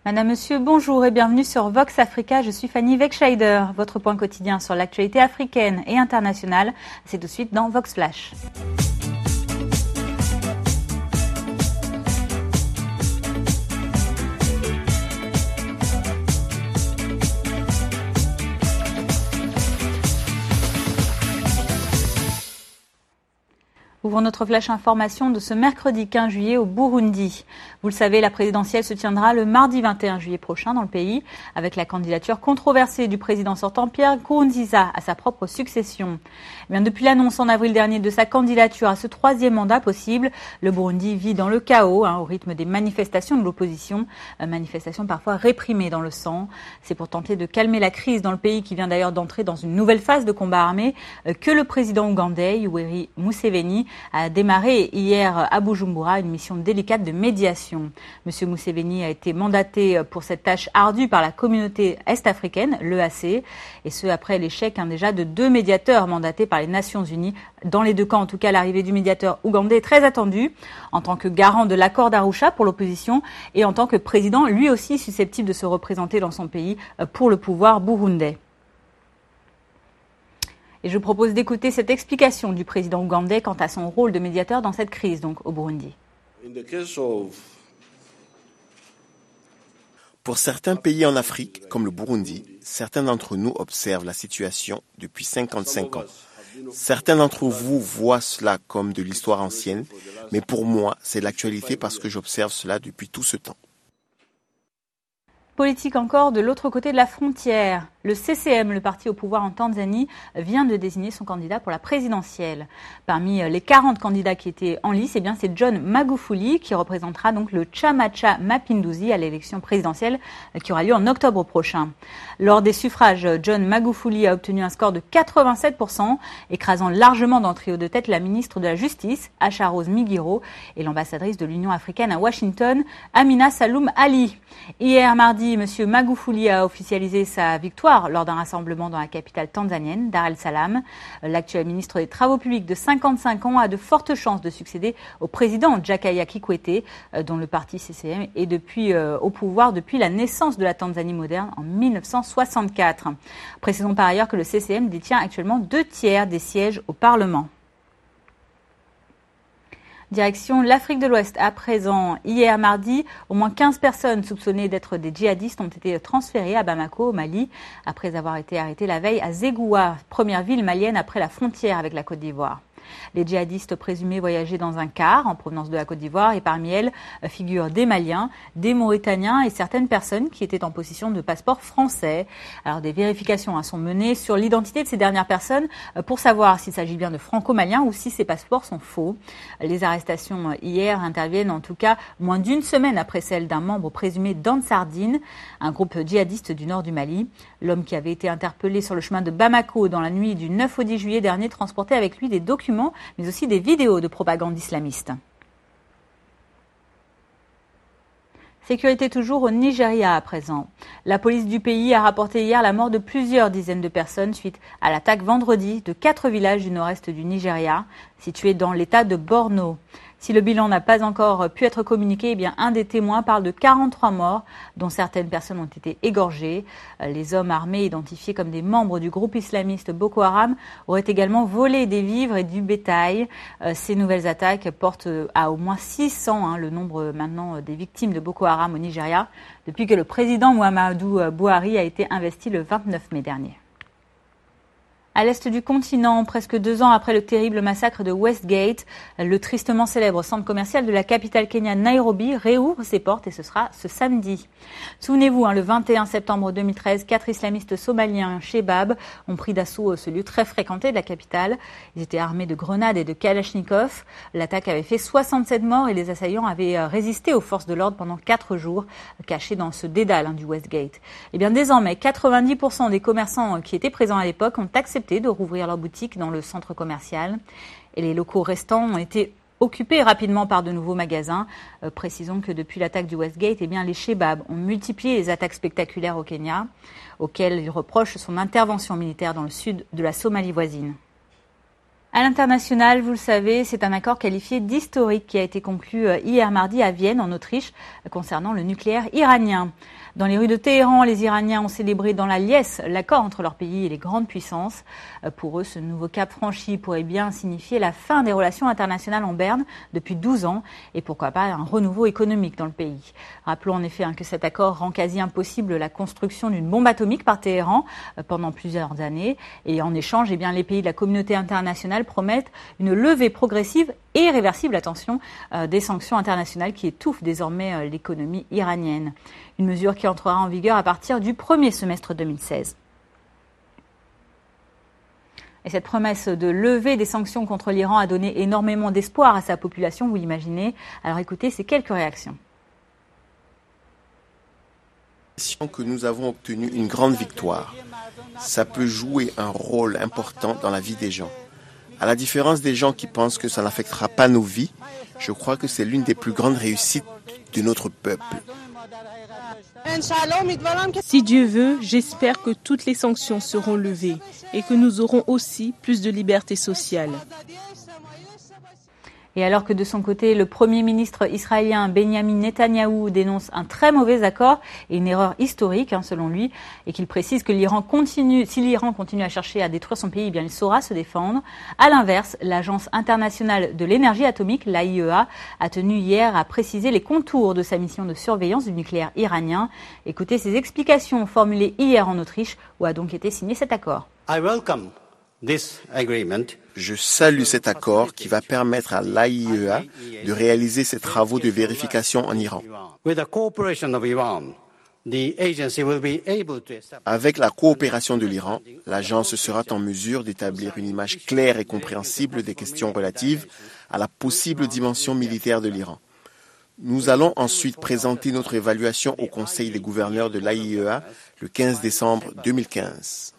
Madame, Monsieur, bonjour et bienvenue sur Vox Africa. Je suis Fanny Wegscheider. Votre point quotidien sur l'actualité africaine et internationale, c'est tout de suite dans Vox Flash. Ouvrons notre flash information de ce mercredi 15 juillet au Burundi. Vous le savez, la présidentielle se tiendra le mardi 21 juillet prochain dans le pays, avec la candidature controversée du président sortant Pierre Nkurunziza à sa propre succession. Eh bien, depuis l'annonce en avril dernier de sa candidature à ce troisième mandat possible, le Burundi vit dans le chaos, au rythme des manifestations de l'opposition, manifestations parfois réprimées dans le sang. C'est pour tenter de calmer la crise dans le pays qui vient d'ailleurs d'entrer dans une nouvelle phase de combat armé que le président ougandais, Yoweri Museveni, a démarré hier à Bujumbura une mission délicate de médiation. Monsieur Museveni a été mandaté pour cette tâche ardue par la communauté est-africaine, l'EAC, et ce après l'échec déjà de 2 médiateurs mandatés par les Nations Unies. Dans les deux camps, en tout cas, l'arrivée du médiateur ougandais est très attendue en tant que garant de l'accord d'Arusha pour l'opposition et en tant que président, lui aussi susceptible de se représenter dans son pays pour le pouvoir burundais. Et je propose d'écouter cette explication du président ougandais quant à son rôle de médiateur dans cette crise, donc au Burundi. Pour certains pays en Afrique, comme le Burundi, certains d'entre nous observent la situation depuis 55 ans. Certains d'entre vous voient cela comme de l'histoire ancienne, mais pour moi, c'est l'actualité parce que j'observe cela depuis tout ce temps. Politique encore de l'autre côté de la frontière. Le CCM, le parti au pouvoir en Tanzanie, vient de désigner son candidat pour la présidentielle. Parmi les 40 candidats qui étaient en lice, c'est John Magufuli qui représentera donc le Chama cha Mapinduzi à l'élection présidentielle qui aura lieu en octobre prochain. Lors des suffrages, John Magufuli a obtenu un score de 87%, écrasant largement dans le trio de tête la ministre de la Justice, Acha Rose Migiro, et l'ambassadrice de l'Union africaine à Washington, Amina Saloum Ali. Hier mardi, M. Magufuli a officialisé sa victoire lors d'un rassemblement dans la capitale tanzanienne, Dar es Salaam. L'actuel ministre des Travaux publics de 55 ans a de fortes chances de succéder au président Jakaya Kikwete, dont le parti CCM est au pouvoir depuis la naissance de la Tanzanie moderne en 1964. Précisons par ailleurs que le CCM détient actuellement 2/3 des sièges au Parlement. Direction l'Afrique de l'Ouest à présent. Hier mardi, au moins 15 personnes soupçonnées d'être des djihadistes ont été transférées à Bamako, au Mali, après avoir été arrêtées la veille à Zégoua, première ville malienne après la frontière avec la Côte d'Ivoire. Les djihadistes présumés voyageaient dans un car en provenance de la Côte d'Ivoire et parmi elles figurent des Maliens, des Mauritaniens et certaines personnes qui étaient en possession de passeports français. Alors des vérifications sont menées sur l'identité de ces dernières personnes pour savoir s'il s'agit bien de franco-maliens ou si ces passeports sont faux. Les arrestations hier interviennent en tout cas moins d'une semaine après celle d'un membre présumé d'Ansardine, un groupe djihadiste du nord du Mali. L'homme qui avait été interpellé sur le chemin de Bamako dans la nuit du 9 au 10 juillet dernier transportait avec lui des documents mais aussi des vidéos de propagande islamiste. Sécurité toujours au Nigeria à présent. La police du pays a rapporté hier la mort de plusieurs dizaines de personnes suite à l'attaque vendredi de 4 villages du nord-est du Nigeria, situés dans l'état de Borno. Si le bilan n'a pas encore pu être communiqué, un des témoins parle de 43 morts, dont certaines personnes ont été égorgées. Les hommes armés identifiés comme des membres du groupe islamiste Boko Haram auraient également volé des vivres et du bétail. Ces nouvelles attaques portent à au moins 600 le nombre maintenant des victimes de Boko Haram au Nigeria, depuis que le président Muhammadu Buhari a été investi le 29 mai dernier. À l'est du continent, presque 2 ans après le terrible massacre de Westgate, le tristement célèbre centre commercial de la capitale kenyane Nairobi réouvre ses portes et ce sera ce samedi. Souvenez-vous, le 21 septembre 2013, 4 islamistes somaliens Shebab ont pris d'assaut ce lieu très fréquenté de la capitale. Ils étaient armés de grenades et de kalachnikov. L'attaque avait fait 67 morts et les assaillants avaient résisté aux forces de l'ordre pendant 4 jours, cachés dans ce dédale du Westgate. Désormais, 90% des commerçants qui étaient présents à l'époque ont accepté de rouvrir leur boutique dans le centre commercial et les locaux restants ont été occupés rapidement par de nouveaux magasins. Précisons que depuis l'attaque du Westgate, les Shebab ont multiplié les attaques spectaculaires au Kenya, auxquelles ils reprochent son intervention militaire dans le sud de la Somalie voisine. À l'international, vous le savez, c'est un accord qualifié d'historique qui a été conclu hier mardi à Vienne, en Autriche, concernant le nucléaire iranien. Dans les rues de Téhéran, les Iraniens ont célébré dans la liesse l'accord entre leur pays et les grandes puissances. Pour eux, ce nouveau cap franchi pourrait bien signifier la fin des relations internationales en berne depuis 12 ans et pourquoi pas un renouveau économique dans le pays. Rappelons en effet que cet accord rend quasi impossible la construction d'une bombe atomique par Téhéran pendant plusieurs années. Et en échange, les pays de la communauté internationale promettent une levée progressive et irréversible, attention, des sanctions internationales qui étouffent désormais l'économie iranienne. Une mesure qui entrera en vigueur à partir du premier semestre 2016. Et cette promesse de lever des sanctions contre l'Iran a donné énormément d'espoir à sa population, vous l'imaginez. Alors écoutez ces quelques réactions. Que nous avons obtenu une grande victoire. Ça peut jouer un rôle important dans la vie des gens. À la différence des gens qui pensent que ça n'affectera pas nos vies, je crois que c'est l'une des plus grandes réussites de notre peuple. Si Dieu veut, j'espère que toutes les sanctions seront levées et que nous aurons aussi plus de liberté sociale. Et alors que de son côté, le Premier ministre israélien Benjamin Netanyahou dénonce un très mauvais accord et une erreur historique, selon lui, et qu'il précise que si l'Iran continue à chercher à détruire son pays, il saura se défendre. À l'inverse, l'Agence internationale de l'énergie atomique, l'AIEA, a tenu hier à préciser les contours de sa mission de surveillance du nucléaire iranien. Écoutez ses explications formulées hier en Autriche, où a donc été signé cet accord. I welcome this agreement. Je salue cet accord qui va permettre à l'AIEA de réaliser ses travaux de vérification en Iran. Avec la coopération de l'Iran, l'agence sera en mesure d'établir une image claire et compréhensible des questions relatives à la possible dimension militaire de l'Iran. Nous allons ensuite présenter notre évaluation au Conseil des gouverneurs de l'AIEA le 15 décembre 2015.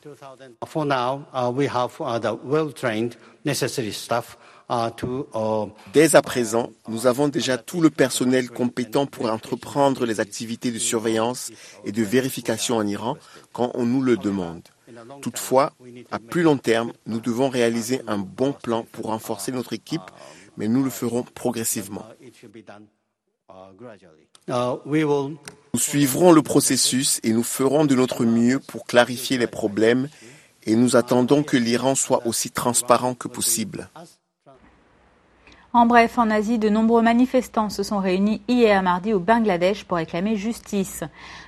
Dès à présent, nous avons déjà tout le personnel compétent pour entreprendre les activités de surveillance et de vérification en Iran quand on nous le demande. Toutefois, à plus long terme, nous devons réaliser un bon plan pour renforcer notre équipe, mais nous le ferons progressivement. Nous suivrons le processus et nous ferons de notre mieux pour clarifier les problèmes et nous attendons que l'Iran soit aussi transparent que possible. En bref, en Asie, de nombreux manifestants se sont réunis hier mardi au Bangladesh pour réclamer justice.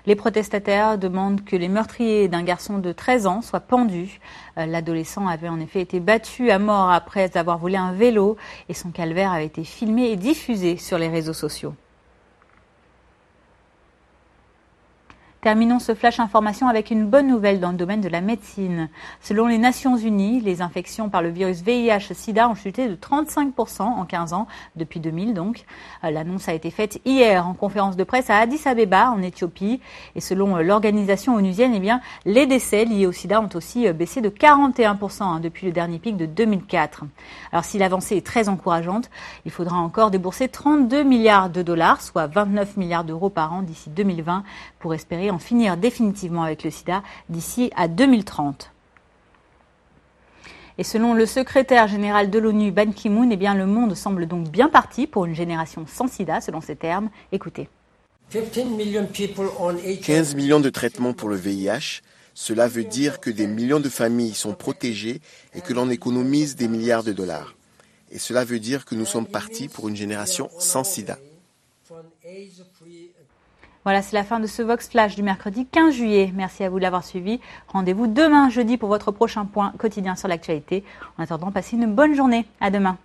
Les protestataires demandent que les meurtriers d'un garçon de 13 ans soient pendus. L'adolescent avait en effet été battu à mort après avoir volé un vélo et son calvaire avait été filmé et diffusé sur les réseaux sociaux. Terminons ce flash information avec une bonne nouvelle dans le domaine de la médecine. Selon les Nations Unies, les infections par le virus VIH-Sida ont chuté de 35% en 15 ans, depuis 2000 donc. L'annonce a été faite hier en conférence de presse à Addis Abeba, en Éthiopie. Et selon l'organisation onusienne, les décès liés au sida ont aussi baissé de 41% depuis le dernier pic de 2004. Alors si l'avancée est très encourageante, il faudra encore débourser 32 milliards de dollars, soit 29 milliards d'euros par an d'ici 2020, pour espérer en finir définitivement avec le sida d'ici à 2030. Et selon le secrétaire général de l'ONU, Ban Ki-moon, le monde semble donc bien parti pour une génération sans sida, selon ses termes. Écoutez. 15 millions de traitements pour le VIH, cela veut dire que des millions de familles sont protégées et que l'on économise des milliards de dollars. Et cela veut dire que nous sommes partis pour une génération sans sida. Voilà, c'est la fin de ce Vox Flash du mercredi 15 juillet. Merci à vous de l'avoir suivi. Rendez-vous demain, jeudi, pour votre prochain point quotidien sur l'actualité. En attendant, passez une bonne journée. À demain.